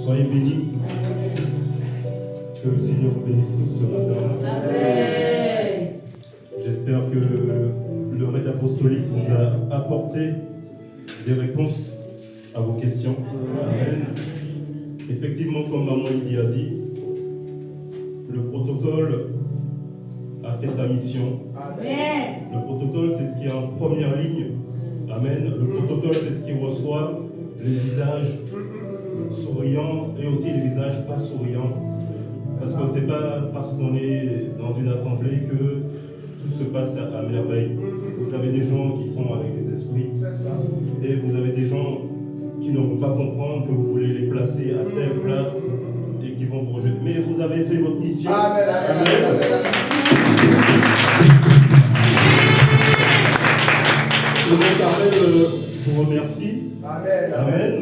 Soyez bénis. Que le Seigneur vous bénisse tous ce matin. Amen. J'espère que le raid apostolique vous a apporté des réponses à vos questions. Amen. Effectivement, comme Maman Lydie a dit, le protocole a fait sa mission. Amen. Le protocole, c'est ce qui est en première ligne. Amen. Le protocole, c'est ce qui reçoit les visages souriants et aussi les visages pas souriants. Parce que c'est pas parce qu'on est dans une assemblée que tout se passe à merveille. Vous avez des gens qui sont avec des esprits et vous avez des gens qui ne vont pas comprendre que vous voulez les placer à telle place et qui vont vous rejeter. Mais vous avez fait votre mission. Amen. Amen. Mon Carmel vous remercie. Amen. Amen.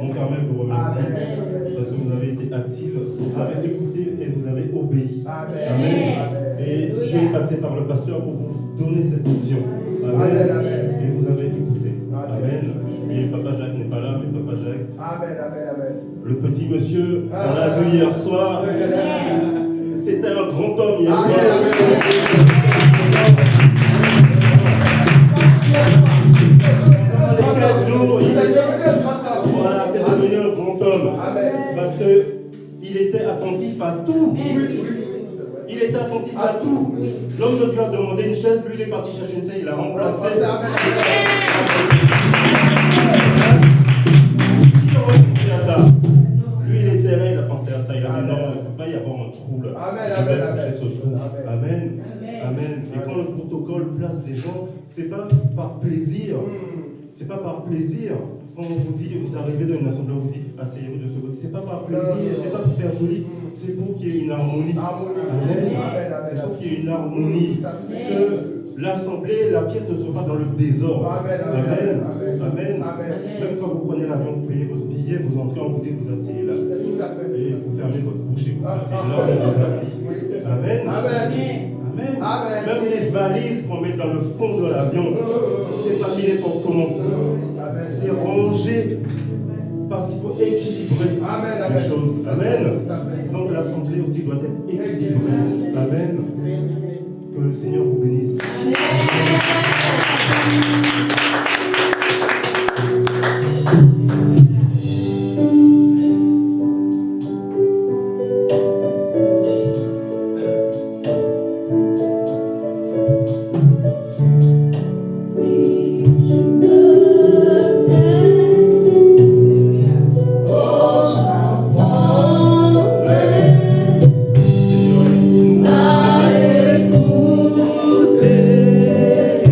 Mon Carmel vous remercie. Amen. Parce que vous avez été active, vous avez écouté et vous avez obéi. Amen. Amen. Et Dieu est passé par le pasteur pour vous donner cette mission. Amen. Amen. Et vous avez écouté. Amen. Amen. Et Papa Jacques n'est pas là, mais Papa Jacques, Amen. Amen. le petit monsieur, on l'a vu hier soir, c'était un grand homme hier soir. Dans les 15 jours, voilà, c'est devenu un grand homme. Amen. Parce qu'il était attentif à tout. Il était attentif à tout. L'homme de Dieu a demandé une chaise, lui il est parti chercher une chaise, il l'a remplacée. Lui il était là, il a pensé à ça. Il a dit non, il ne peut pas y avoir un trou là. Je vais toucher ce trou. Amen. Amen. Et quand le protocole place des gens, c'est pas par plaisir. C'est pas par plaisir. Quand on vous dit, vous arrivez dans une assemblée, on vous dit, asseyez-vous de ce côté. C'est pas par plaisir, c'est pas pour faire joli, c'est pour qu'il y ait une harmonie. Amen. C'est pour qu'il y ait une harmonie. Que l'assemblée, la pièce ne soit pas dans le désordre. Amen. Amen. Même quand vous prenez l'avion, vous payez votre billet, vous entrez, on vous dit, vous asseyez là. Et vous fermez votre bouche et vous passez là, on vous a dit. Amen. Amen. Même les valises qu'on met dans le fond de l'avion, c'est pas mis n'importe comment. C'est rangé parce qu'il faut équilibrer les choses. Amen. Donc l'assemblée aussi doit être équilibrée. Amen. Que le Seigneur vous bénisse. À écouter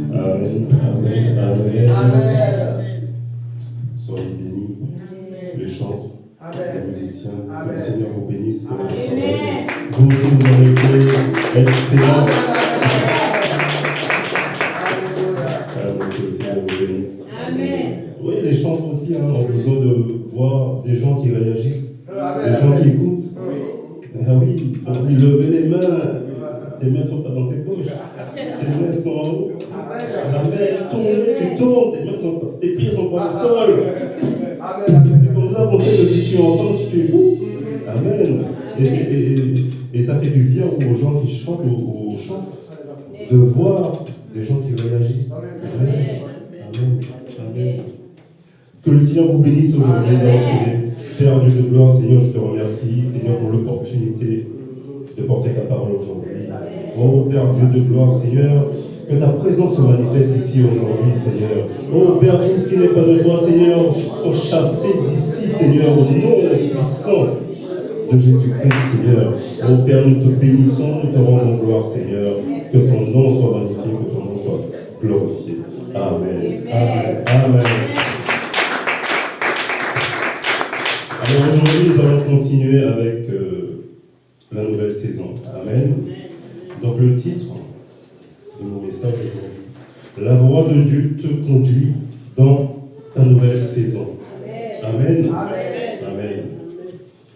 Amen, amen, amen. Amen. Soyez bénis, les chantres, les musiciens, que le Amen. Seigneur vous bénisse. Que la parole. Amen. Vous aussi, vous avez été excellents. Amen, que le Seigneur vous bénisse. Amen. Oui, les chantres aussi ont besoin de voir des gens qui réagissent, des gens qui écoutent. Ah oui, on dit lever les mains. Tes mains ne sont pas dans tes poches. Tes mains sont en haut. Amen. Tu tournes, tes pieds sont pas au sol. C'est comme ça qu'on sait que si tu entends, si tu écoutes. Amen. Et ça fait du bien aux gens qui chantent, aux chants, de voir des gens qui réagissent. Amen. Amen. Amen. Que le Seigneur vous bénisse aujourd'hui. Nous allons prier. Père Dieu de gloire, Seigneur, je te remercie, Seigneur, pour l'opportunité de porter ta parole aujourd'hui. Oh Père Dieu de gloire, Seigneur, que ta présence se manifeste ici aujourd'hui, Seigneur. Oh Père, tout ce qui n'est pas de toi, Seigneur, soit chassé d'ici, Seigneur, au nom puissant de Jésus-Christ, Seigneur. Oh Père, nous te bénissons, nous te rendons gloire, Seigneur. Que ton nom soit magnifié, que ton nom soit glorifié. Amen. Amen. Amen. Alors aujourd'hui, nous allons continuer avec la nouvelle saison. Amen. Donc le titre de mon message aujourd'hui, la voix de Dieu te conduit dans ta nouvelle saison. Amen. Amen.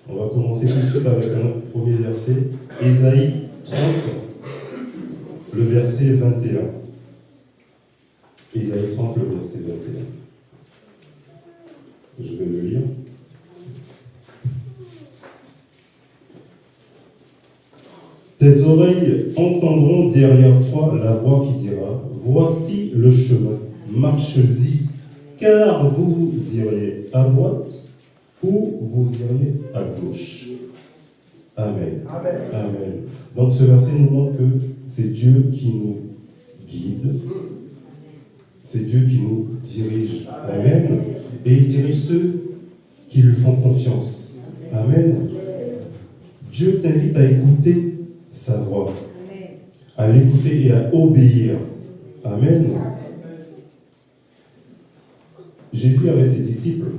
On va commencer tout de suite avec un premier verset, Ésaïe 30, le verset 21. Ésaïe 30, le verset 21. Je vais le lire. Tes oreilles entendront derrière toi la voix qui dira, voici le chemin, marche-y, car vous irez à droite ou vous irez à gauche. Amen. Amen. Amen. Donc ce verset nous montre que c'est Dieu qui nous guide, c'est Dieu qui nous dirige. Amen. Et il dirige ceux qui lui font confiance. Amen. Dieu t'invite à écouter sa voix, à l'écouter et à obéir. Amen. Jésus avec ses disciples,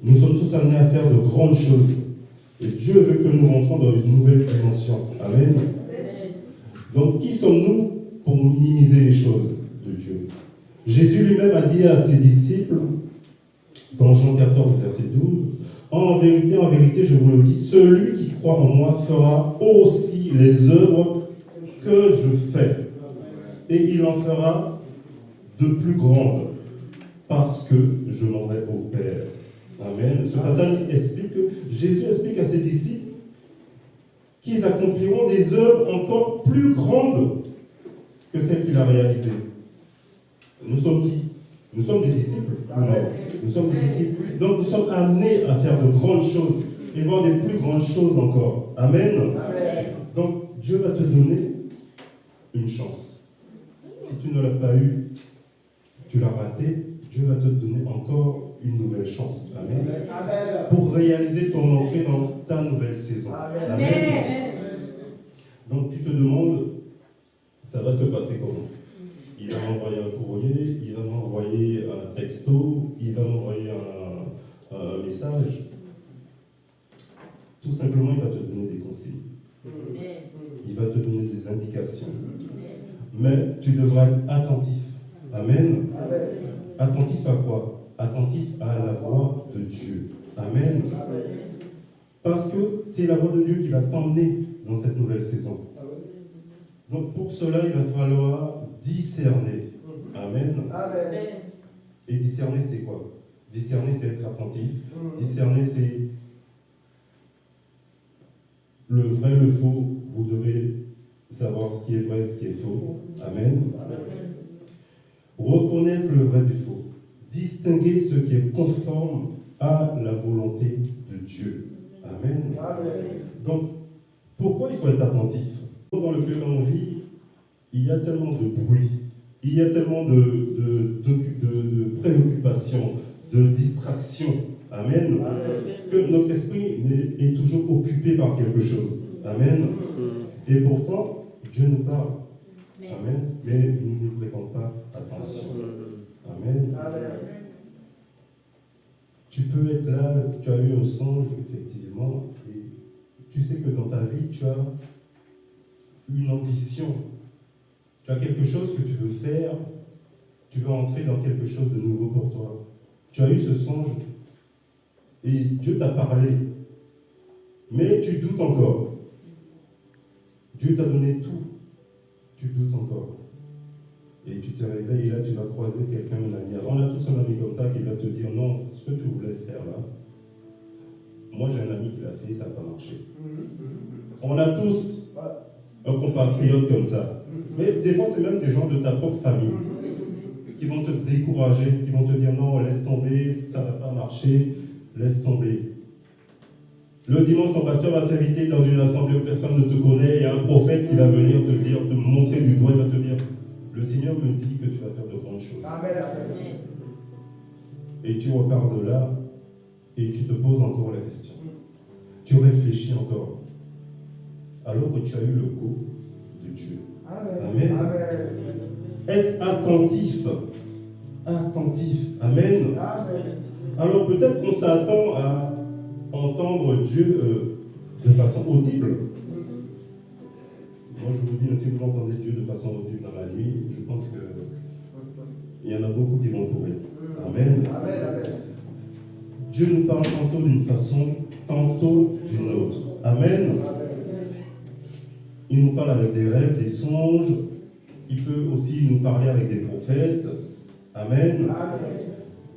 nous sommes tous amenés à faire de grandes choses. Et Dieu veut que nous rentrons dans une nouvelle dimension. Amen. Donc, qui sommes-nous pour minimiser les choses de Dieu? Jésus lui-même a dit à ses disciples, dans Jean 14, verset 12, en vérité, je vous le dis, celui qui croit en moi fera aussi les œuvres que je fais. Et il en fera de plus grandes, parce que je m'en vais au Père. Amen. Ce passage explique que Jésus explique à ses disciples qu'ils accompliront des œuvres encore plus grandes que celles qu'il a réalisées. Nous sommes qui? Nous sommes des disciples. Non. Nous sommes des disciples. Donc nous sommes amenés à faire de grandes choses et voir des plus grandes choses encore. Amen. Amen. Donc Dieu va te donner une chance. Si tu ne l'as pas eu, tu l'as raté, Dieu va te donner encore une nouvelle chance. Amen. Amen. Pour réaliser ton entrée dans ta nouvelle saison. Amen. Amen. Donc tu te demandes, ça va se passer comment? Il va m'envoyer un courrier, il va m'envoyer un texto, il va m'envoyer un message. Tout simplement, il va te donner des consignes. Il va te donner des indications. Mais tu devras être attentif. Amen. Amen. Attentif à quoi? Attentif à la voix de Dieu. Amen. Amen. Parce que c'est la voix de Dieu qui va t'emmener dans cette nouvelle saison. Donc pour cela, il va falloir discerner. Amen. Amen. Et discerner, c'est quoi? Discerner, c'est être attentif. Discerner, c'est le vrai, le faux. Vous devez savoir ce qui est vrai, ce qui est faux. Amen. Reconnaître le vrai du faux. Distinguer ce qui est conforme à la volonté de Dieu. Amen. Donc, pourquoi il faut être attentif? Dans lequel on vit, il y a tellement de bruit, il y a tellement de préoccupations, de distractions. Amen. Que notre esprit est toujours occupé par quelque chose. Amen. Et pourtant, Dieu nous parle. Amen. Mais nous n'y prêtons pas attention. Amen. Tu peux être là, tu as eu un songe, effectivement, et tu sais que dans ta vie, tu as une ambition. Tu as quelque chose que tu veux faire, tu veux entrer dans quelque chose de nouveau pour toi. Tu as eu ce songe, et Dieu t'a parlé, mais tu doutes encore. Dieu t'a donné tout, tu doutes encore. Et tu te réveilles et là tu vas croiser quelqu'un, un ami. On a tous un ami comme ça qui va te dire non, ce que tu voulais faire là, moi j'ai un ami qui l'a fait, ça n'a pas marché. On a tous un compatriote comme ça. Mais des fois c'est même des gens de ta propre famille qui vont te décourager, qui vont te dire non, laisse tomber, ça ne va pas marcher, laisse tomber. Le dimanche, ton pasteur va t'inviter dans une assemblée où personne ne te connaît, il y a un prophète qui va venir te dire, te montrer du doigt, il va te dire le Seigneur me dit que tu vas faire de grandes choses. Amen. Et tu repars de là et tu te poses encore la question. Tu réfléchis encore. Alors que tu as eu le goût de Dieu. Amen. Amen. Être attentif. Attentif. Amen. Amen. Alors peut-être qu'on s'attend à entendre Dieu de façon audible. Moi je vous dis, si vous entendez Dieu de façon audible dans la nuit, je pense qu'il y en a beaucoup qui vont courir. Amen. Amen. Amen. Dieu nous parle tantôt d'une façon, tantôt d'une autre. Amen. Il nous parle avec des rêves, des songes. Il peut aussi nous parler avec des prophètes. Amen. Amen.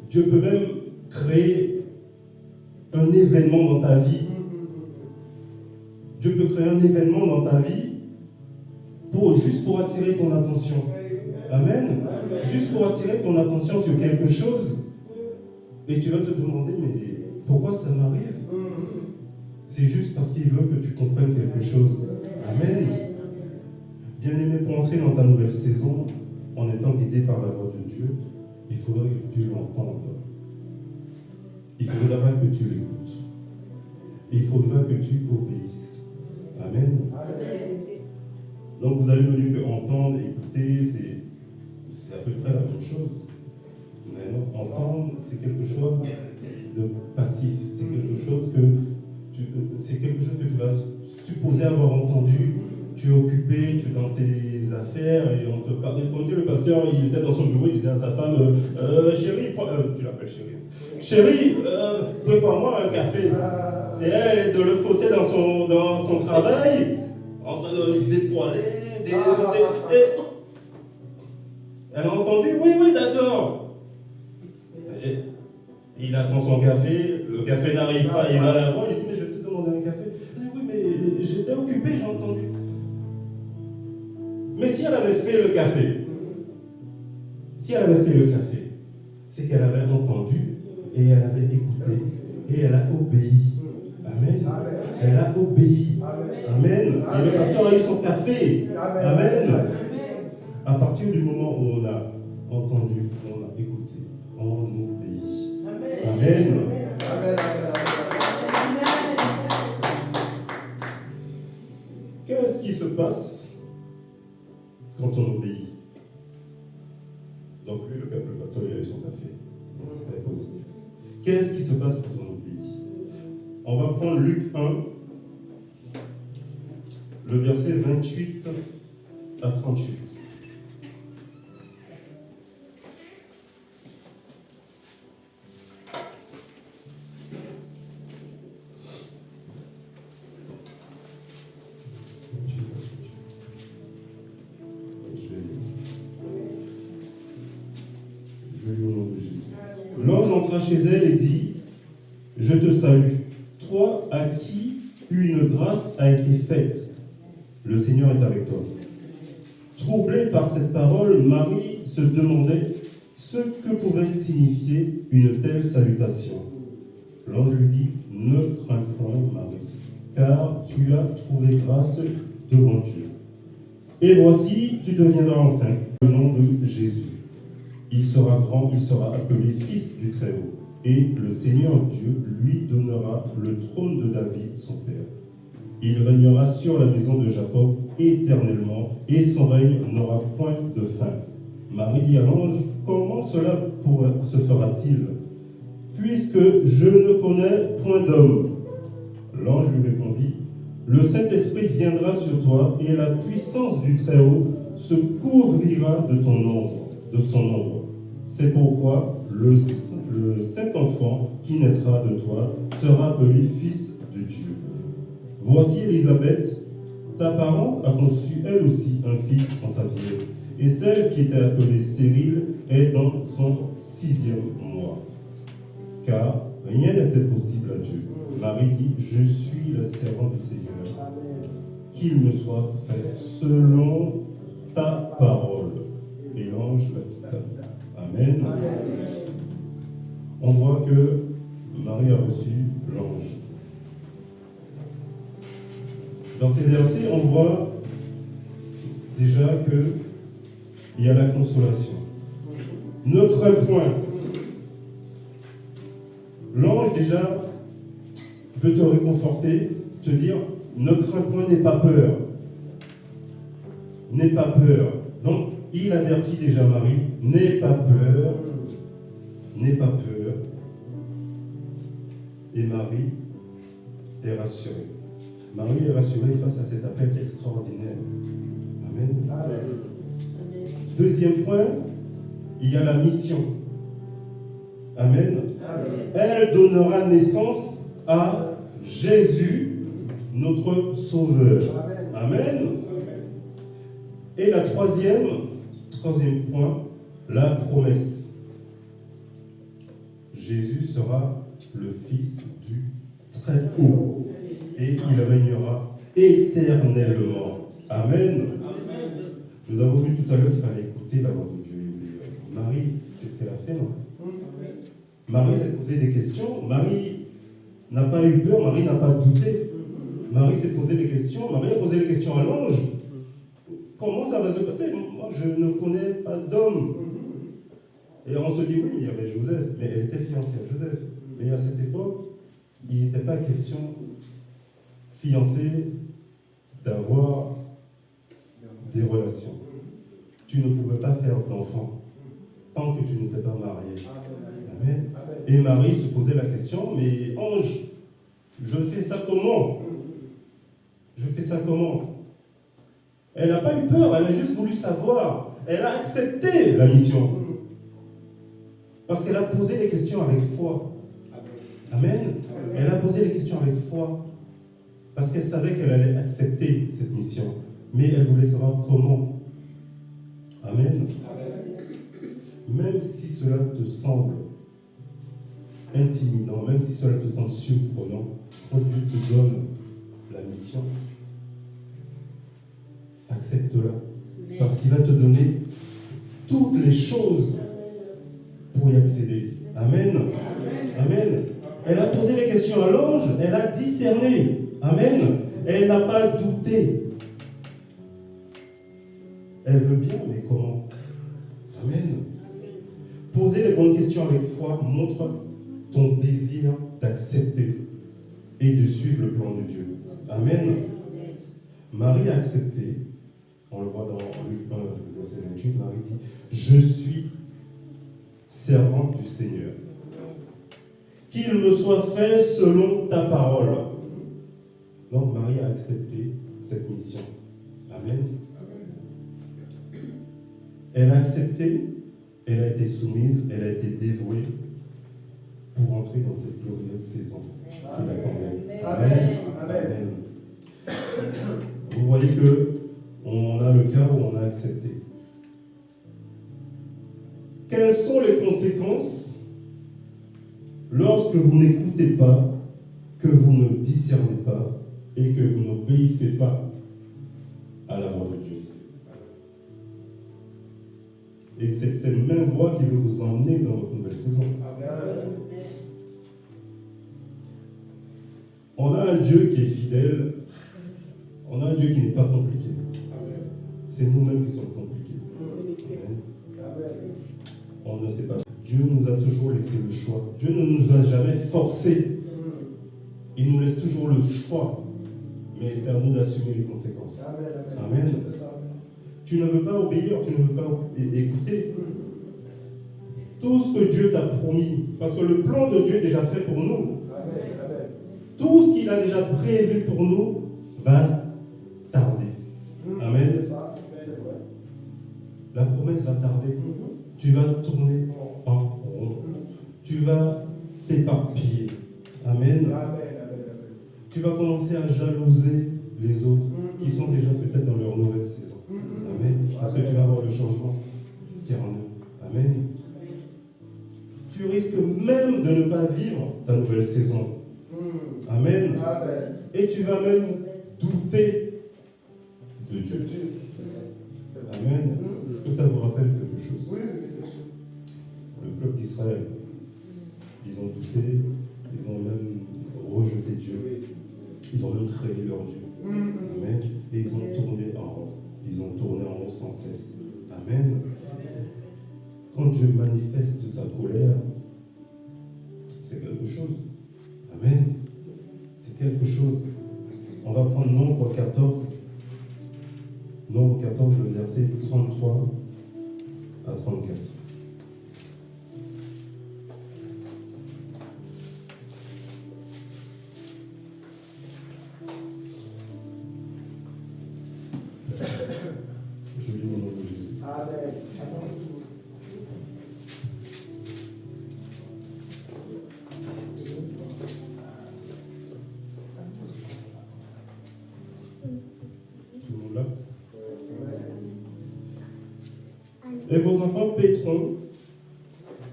Dieu peut même créer un événement dans ta vie. Dieu peut créer un événement dans ta vie juste pour attirer ton attention. Amen. Juste pour attirer ton attention sur quelque chose. Et tu vas te demander, mais pourquoi ça m'arrive? C'est juste parce qu'il veut que tu comprennes quelque chose. Amen. Bien-aimé, pour entrer dans ta nouvelle saison, en étant guidé par la voix de Dieu, il faudra que tu l'entendes. Il faudra que tu l'écoutes. Il faudra que tu obéisses. Amen. Donc vous avez venu que entendre, écouter, c'est à peu près la même chose. Mais non, entendre, c'est quelque chose de passif. C'est quelque chose que tu vas supposer avoir entendu. Tu es occupé, tu es dans tes affaires et on te parle. Comme dit le pasteur, il était dans son bureau, il disait à sa femme, chérie, tu l'appelles chérie. Chérie, prépare-moi un café. Et elle est de l'autre côté dans son travail, en train de dépoiler, et elle a entendu, oui, d'accord. Et il attend son café, le café n'arrive pas, il va la voir, il dit, mais je vais te demander un café. Elle dit, oui, mais j'étais occupé, j'ai entendu. Mais si elle avait fait le café, c'est qu'elle avait entendu et elle avait écouté et elle a obéi. Amen. Elle a obéi. Amen. Et le pasteur a eu son café. Amen. À partir du moment où on a entendu, on a écouté, on obéit. Amen. Qu'est-ce qui se passe quand on obéit? Donc lui, le pasteur, il a eu son café. C'était positif. Qu'est-ce qui se passe quand on obéit? On va prendre Luc 1, le verset 28 à 38. L'ange entra chez elle et dit, je te salue, toi à qui une grâce a été faite. Le Seigneur est avec toi. Troublée par cette parole, Marie se demandait ce que pouvait signifier une telle salutation. L'ange lui dit, Ne crains point, Marie, car tu as trouvé grâce devant Dieu. Et voici, tu deviendras enceinte, au nom de Jésus. Il sera grand, il sera appelé Fils du Très-Haut. Et le Seigneur Dieu lui donnera le trône de David, son père. Il régnera sur la maison de Jacob éternellement, et son règne n'aura point de fin. Marie dit à l'ange, comment cela se fera-t-il, puisque je ne connais point d'homme? L'ange lui répondit, le Saint-Esprit viendra sur toi, et la puissance du Très-Haut se couvrira de son ombre. C'est pourquoi le saint enfant qui naîtra de toi sera appelé Fils de Dieu. Voici Élisabeth, ta parente a conçu elle aussi un fils en sa vieillesse, et celle qui était appelée stérile est dans son 6e mois. Car rien n'était possible à Dieu. Marie dit, je suis la servante du Seigneur. Qu'il me soit fait selon ta parole. Et l'ange la quitta. Amen. On voit que Marie a reçu l'ange. Dans ces versets, on voit déjà qu'il y a la consolation. Ne crains point. L'ange déjà veut te réconforter, te dire, ne crains point, n'aie pas peur. N'aie pas peur. Donc, il avertit déjà Marie, n'aie pas peur, n'aie pas peur. Et Marie est rassurée. Marie est rassurée face à cet appel extraordinaire. Amen. Amen. Deuxième point, il y a la mission. Amen. Amen. Elle donnera naissance à Jésus, notre Sauveur. Amen. Amen. Et la troisième point, la promesse. Jésus sera le Fils du Très-Haut. Et il régnera éternellement. Amen. Nous avons vu tout à l'heure qu'il fallait écouter la voix de Dieu. Marie, c'est ce qu'elle a fait, non? Marie s'est posé des questions. Marie n'a pas eu peur. Marie n'a pas douté. Marie s'est posé des questions. Marie a posé des questions à l'ange. Comment ça va se passer? Moi, je ne connais pas d'homme. Et on se dit, oui, il y avait Joseph. Mais elle était fiancée à Joseph. Mais à cette époque, il n'était pas question fiancé d'avoir des relations. Tu ne pouvais pas faire d'enfant tant que tu n'étais pas marié. Amen. Et Marie se posait la question, mais ange, je fais ça comment? Je fais ça comment? Elle n'a pas eu peur, elle a juste voulu savoir. Elle a accepté la mission. Parce qu'elle a posé les questions avec foi. Amen. Elle a posé les questions avec foi. Parce qu'elle savait qu'elle allait accepter cette mission. Mais elle voulait savoir comment. Amen. Même si cela te semble intimidant, même si cela te semble surprenant, quand Dieu te donne la mission, accepte-la. Parce qu'il va te donner toutes les choses pour y accéder. Amen. Amen. Elle a posé les questions à l'ange, elle a discerné. Amen. Elle n'a pas douté. Elle veut bien, mais comment? Amen. Poser les bonnes questions avec foi montre ton désir d'accepter et de suivre le plan de Dieu. Amen. Marie a accepté. On le voit dans Luc 1, verset 28. Marie dit, je suis servante du Seigneur. Qu'il me soit fait selon ta parole. Donc Marie a accepté cette mission. Amen. Elle a accepté, elle a été soumise, elle a été dévouée pour entrer dans cette glorieuse saison qui l'attendait. Amen. Amen. Vous voyez que on a le cas où on a accepté. Quelles sont les conséquences lorsque vous n'écoutez pas, que vous ne discernez pas et que vous n'obéissez pas à la voix de Dieu? Et c'est cette même voix qui veut vous emmener dans votre nouvelle saison. On a un Dieu qui est fidèle. On a un Dieu qui n'est pas compliqué. C'est nous-mêmes qui sommes compliqués. Amen. On ne sait pas. Dieu nous a toujours laissé le choix. Dieu ne nous a jamais forcés. Il nous laisse toujours le choix. Mais c'est à nous d'assumer les conséquences. Amen. Tu ne veux pas obéir, tu ne veux pas écouter. Tout ce que Dieu t'a promis, parce que le plan de Dieu est déjà fait pour nous. Tout ce qu'il a déjà prévu pour nous va tarder. Amen. La promesse va tarder. Tu vas tourner en rond. Tu vas t'éparpiller. Amen. Tu vas commencer à jalouser les autres qui sont déjà peut-être dans leur nouvelle saison. Amen. Parce que tu vas voir le changement qui est en eux. Amen. Tu risques même de ne pas vivre ta nouvelle saison. Amen. Et tu vas même douter de Dieu. Amen. Est-ce que ça vous rappelle quelque chose? Le peuple d'Israël, ils ont douté, ils ont même rejeté Dieu. Ils ont même créé leur Dieu. Amen. Et ils ont tourné en rond. Ils ont tourné en rond sans cesse. Amen. Quand Dieu manifeste sa colère, c'est quelque chose. Amen. C'est quelque chose. On va prendre Nombre 14. Nombre 14, le verset 33 à 34. Je lis au nom de Jésus. Amen. Tout le monde là? Et vos enfants paîtront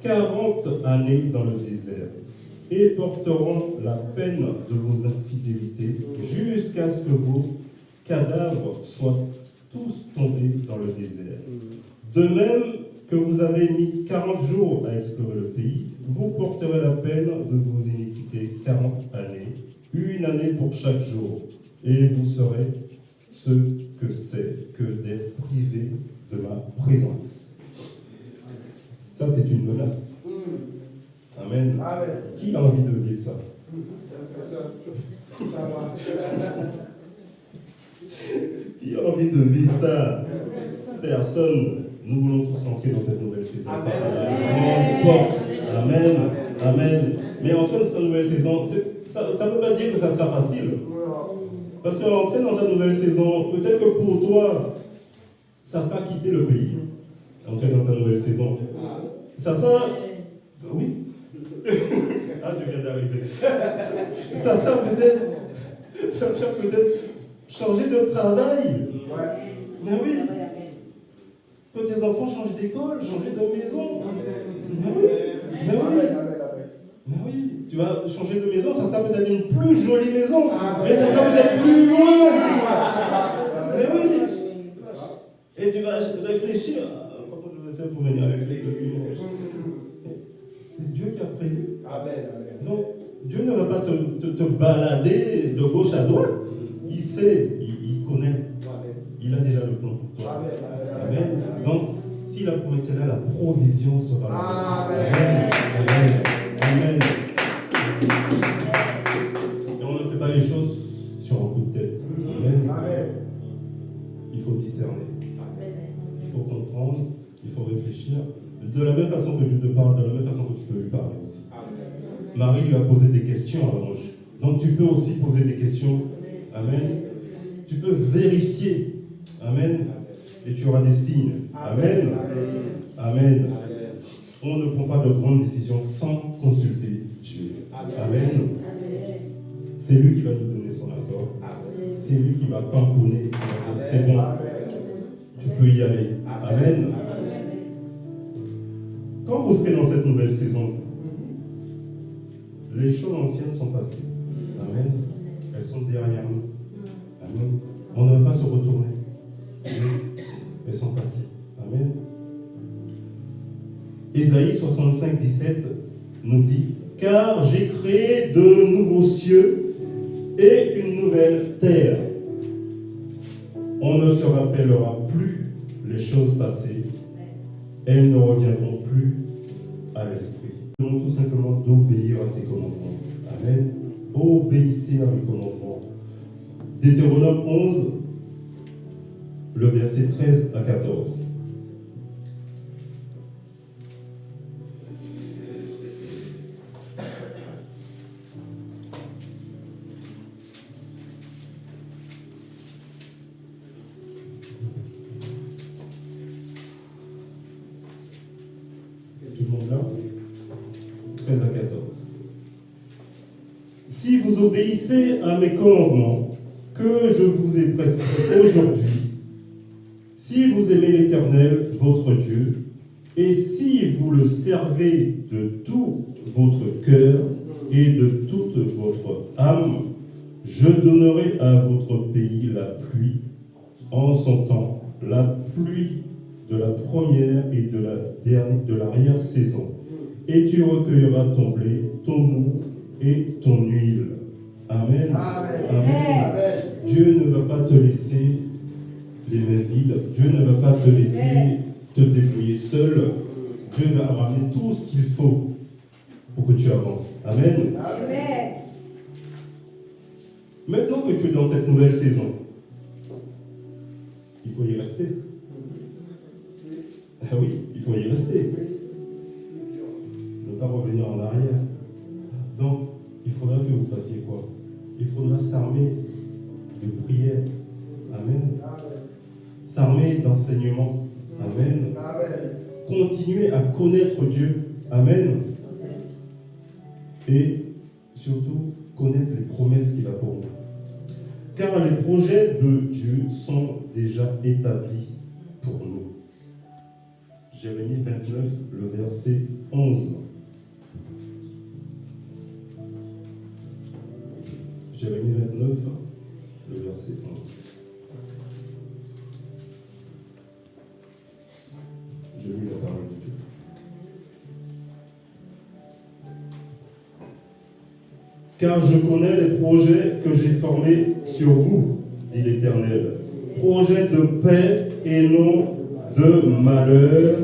40 années dans le désert et porteront la peine de vos infidélités jusqu'à ce que vos cadavres soient tous tombés dans le désert. De même que vous avez mis 40 jours à explorer le pays, vous porterez la peine de vos iniquités 40 années, une année pour chaque jour, et vous saurez ce que c'est que d'être privé de ma présence. Ça, c'est une menace. Amen. Qui a envie de vivre ça? Qui a envie de vivre ça? Personne. Nous voulons tous entrer dans cette nouvelle saison. Amen. Porte. Amen. Amen. Mais entrer dans cette nouvelle saison, ça ne veut pas dire que ça sera facile. Parce qu'entrer dans cette nouvelle saison, peut-être que pour toi, ça sera quitter le pays. Entrer dans ta nouvelle saison. Ça sera... Oui. Ah, tu viens d'arriver. Ça sera peut-être changer de travail. Mais oui. Que tes enfants changent d'école, changer de maison. Mais oui. Mais oui. Mais oui. Tu vas changer de maison, ça sera peut-être une plus jolie maison. Mais ça sera peut-être plus loin. Mais oui. Et tu vas réfléchir. Comment je vais faire pour venir avec les documents? C'est Dieu qui a prévu. Donc, Dieu ne va pas te balader de gauche à droite. Il sait, il connaît. Il a déjà le plan pour toi. Amen. Donc, si la promesse est là, la provision sera là. Amen. Amen. Et on ne fait pas les choses sur un coup de tête. Amen. Il faut discerner. Il faut comprendre. Il faut réfléchir. De la même façon que Dieu te parle, de la même façon que tu peux lui parler aussi. Marie lui a posé des questions à l'ange. Donc tu peux aussi poser des questions. Amen. Tu peux vérifier. Amen. Et tu auras des signes. Amen. Amen. On ne prend pas de grandes décisions sans consulter Dieu. Amen. C'est lui qui va nous donner son accord. C'est lui qui va tamponner. C'est bon. Tu peux y aller. Amen. Quand vous serez dans cette nouvelle saison, les choses anciennes sont passées. Amen. Elles sont derrière nous. Amen. On ne va pas se retourner. Elles sont passées. Amen. Ésaïe 65, 17 nous dit: car j'ai créé de nouveaux cieux et une nouvelle terre. On ne se rappellera plus les choses passées. Elles ne reviendront plus à l'esprit. Nous demandons tout simplement d'obéir à ses commandements. Amen. Obéissez à mes commandements. Deutéronome 11, le verset 13 à 14. Tout le monde là 13 à 14. Si vous obéissez à mes commandements que je vous ai prescrits aujourd'hui, si vous aimez l'Éternel, votre Dieu, et si vous le servez de tout votre cœur et de toute votre âme, je donnerai à votre pays la pluie en son temps, la pluie de la première et de l'arrière-saison. Et tu recueilleras ton blé, ton mou et ton huile. Amen. Amen. Amen. Dieu ne va pas te laisser les mains vides. Dieu ne va pas te laisser te débrouiller seul. Dieu va ramener tout ce qu'il faut pour que tu avances. Amen. Amen. Maintenant que tu es dans cette nouvelle saison, il faut y rester. Ah oui, il faut y rester. Ne pas revenir en arrière. Donc, il faudra que vous fassiez quoi? Il faudra s'armer de prière. Amen. S'armer d'enseignement. Amen. Continuer à connaître Dieu. Amen. Et surtout, connaître les promesses qu'il a pour nous. Car les projets de Dieu sont déjà établis pour nous. Jérémie 29, le verset 11. Jérémie 29, le verset 11. Je lis la parole de Dieu. Car je connais les projets que j'ai formés sur vous, dit l'Éternel. Projets de paix et non de malheur,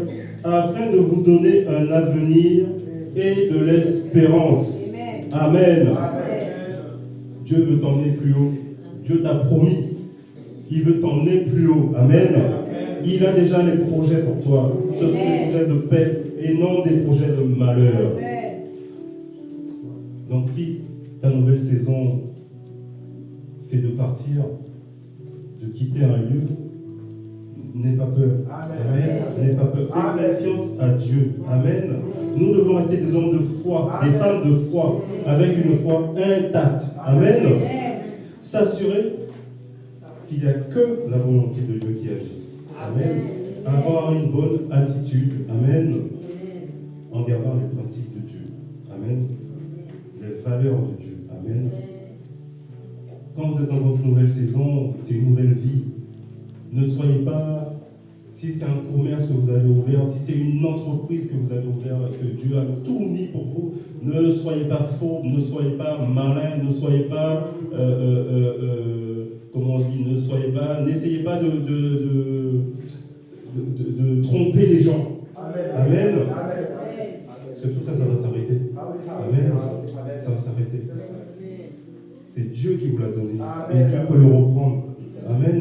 afin de vous donner un avenir et de l'espérance. Amen. Dieu veut t'emmener plus haut. Dieu t'a promis. Il veut t'emmener plus haut. Amen. Il a déjà les projets pour toi. Ce sont des projets de paix et non des projets de malheur. Donc si ta nouvelle saison, c'est de partir, de quitter un lieu, n'aie pas peur. Amen. N'aie pas peur. Fais confiance à Dieu. Amen. Nous devons rester des hommes de foi, des femmes de foi, avec une foi intacte. Amen. S'assurer qu'il n'y a que la volonté de Dieu qui agisse. Amen. Avoir une bonne attitude. Amen. En gardant les principes de Dieu. Amen. Les valeurs de Dieu. Amen. Quand vous êtes dans votre nouvelle saison, c'est une nouvelle vie. Ne soyez pas, si c'est un commerce que vous avez ouvert, si c'est une entreprise que vous avez ouvert et que Dieu a tout mis pour vous, ne soyez pas faux, ne soyez pas malin, ne soyez pas, comment on dit, n'essayez pas de tromper les gens. Amen. Parce que tout ça, ça va s'arrêter. Amen. Ça va s'arrêter. C'est Dieu qui vous l'a donné. Et Dieu peut le reprendre. Amen.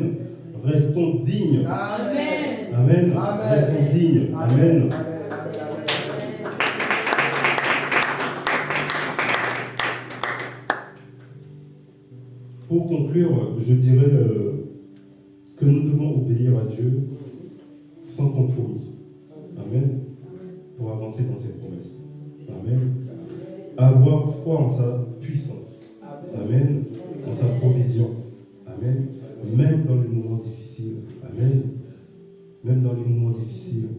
Restons dignes. Amen. Amen. Restons dignes. Amen. Pour conclure, je dirais que nous devons obéir à Dieu sans compromis. Amen. Pour avancer dans ses promesses. Amen. Avoir foi en sa puissance. Amen. En sa provision. Amen. Même dans les moments difficiles. Amen. Même dans les moments difficiles.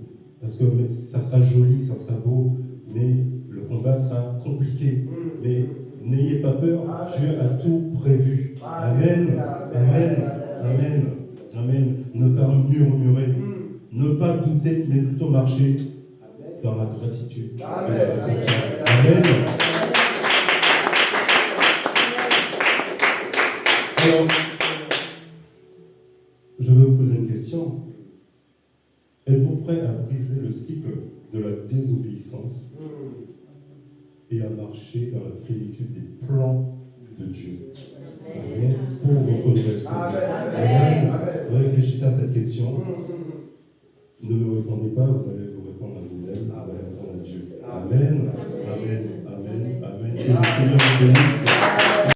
Parce que ça sera joli, ça sera beau, mais le combat sera compliqué. Mais n'ayez pas peur, Dieu a tout prévu. Amen. Amen. Amen. Amen. Ne pas murmurer, ne pas douter, mais plutôt marcher dans la gratitude et la confiance. Amen. Alors, je vais vous poser une question. Êtes-vous prêt à briser le cycle de la désobéissance et à marcher dans la plénitude des plans de Dieu? Amen. Pour votre nouvelle saison. Amen. Réfléchissez à cette question. Ne me répondez pas, vous allez vous répondre à vous-même, vous allez répondre à Dieu. Amen. Amen. Amen. Amen. Et le Seigneur vous bénisse.